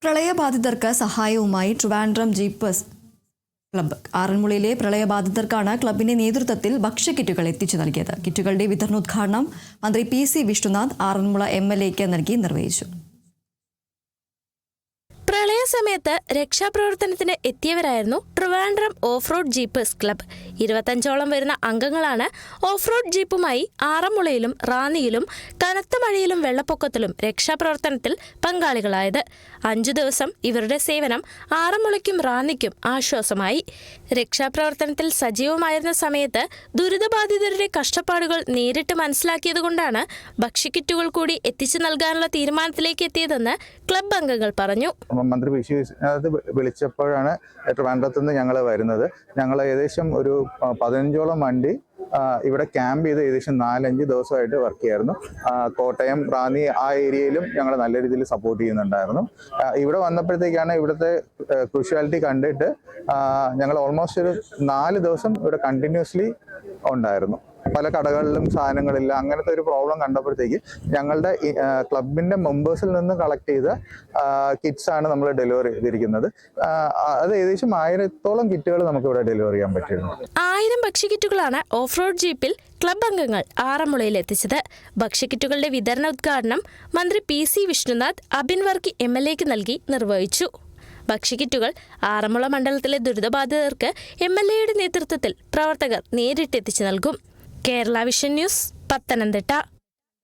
പ്രളയബാധിതർക്ക് സഹായവുമായി Trivandrum Jeepers club. ആറന്മുളയിലെ പ്രളയബാധിതർക്കാണ് ക്ലബിന്റെ നേതൃത്വത്തിൽ ഭക്ഷ്യക്കിറ്റുകൾ എത്തിച്ചു നൽകിയത്. കിറ്റുകളുടെ വിതരണോദ്ഘാടനം മന്ത്രി PC വിഷ്ണുനാഥ് ആറന്മുള MLAക്ക് നൽകി നിർവഹിച്ചു. പ്രളയസമയത്ത് രക്ഷാപ്രവർത്തനത്തിന് എത്തിയവരായിരുന്നു Trivandrum off road jeepers club. 25ഓളം വരുന്ന അംഗങ്ങളാണ് ഓഫ് റോഡ് ജീപ്പുമായി ആറന്മുളയിലും റാന്നിയിലും കനത്ത മഴയിലും വെള്ളപ്പൊക്കത്തിലും രക്ഷാപ്രവർത്തനത്തിൽ പങ്കാളികളായത്. 5 ദിവസം ഇവരുടെ സേവനം ആറന്മുളയ്ക്കും റാന്നിക്കും ആശ്വാസമായി. രക്ഷാപ്രവർത്തനത്തിൽ സജീവമായിരുന്ന സമയത്ത് ദുരിതബാധിതരുടെ കഷ്ടപ്പാടുകൾ നേരിട്ട് മനസ്സിലാക്കിയതുകൊണ്ടാണ് ഭക്ഷ്യക്കിറ്റുകൾ കൂടി എത്തിച്ചു നൽകാനുള്ള തീരുമാനത്തിലേക്ക് എത്തിയതെന്ന് ക്ലബ്ബ് അംഗങ്ങൾ പറഞ്ഞു. മന്ത്രി PC വിളിച്ചപ്പോഴാണ് ട്രിവാൻഡ്രത്ത് നിന്ന് ഞങ്ങൾ വരുന്നത്. ഞങ്ങൾ ഏകദേശം ഒരു 15ഓളം വണ്ടി ഇവിടെ ക്യാമ്പ് ചെയ്ത് ഏകദേശം 4-5 ദിവസമായിട്ട് വർക്ക് ചെയ്യായിരുന്നു. കോട്ടയം, റാന്നി ആ ഏരിയയിലും ഞങ്ങൾ നല്ല രീതിയിൽ സപ്പോർട്ട് ചെയ്യുന്നുണ്ടായിരുന്നു. ഇവിടെ വന്നപ്പോഴത്തേക്കാണ് ഇവിടുത്തെ ക്രൂഷ്യാലിറ്റി കണ്ടിട്ട് ഞങ്ങൾ ഓൾമോസ്റ്റ് ഒരു 4 ദിവസം ഇവിടെ കണ്ടിന്യൂസ്ലി ഉണ്ടായിരുന്നു. പല കടകളിലും സാധനങ്ങളില്ല, അങ്ങനത്തെ ഒരു പ്രോബ്ലം കണ്ടപ്പോഴത്തേക്ക് ഞങ്ങളുടെ ക്ലബിന്റെ മെമ്പേഴ്സിൽ നിന്ന് കളക്ട് ചെയ്ത കിറ്റ്സ് ആണ് നമ്മൾ ഡെലിവറി ചെയ്തിരിക്കുന്നത്. അത് ഏകദേശം 1000ഓളം കിറ്റുകൾ നമുക്ക് ഇവിടെ ഡെലിവറി ചെയ്യാൻ പറ്റിയിരുന്നു. 1000 ഭക്ഷ്യക്കിറ്റുകളാണ് ഓഫ് റോഡ് ജീപ്പിൽ ക്ലബ് അംഗങ്ങൾ ആറന്മുളയിൽ എത്തിച്ചത്. ഭക്ഷ്യക്കിറ്റുകളുടെ വിതരണോദ്ഘാടനം മന്ത്രി PC വിഷ്ണുനാഥ് അബിൻ വർക്കി MLAക്ക് നൽകി നിർവഹിച്ചു. ഭക്ഷ്യക്കിറ്റുകൾ ആറന്മുള മണ്ഡലത്തിലെ ദുരിതബാധിതർക്ക് MLAയുടെ നേതൃത്വത്തിൽ പ്രവർത്തകർ നേരിട്ടെത്തിച്ചു നൽകും. Kerala vision news, Pathanamthitta.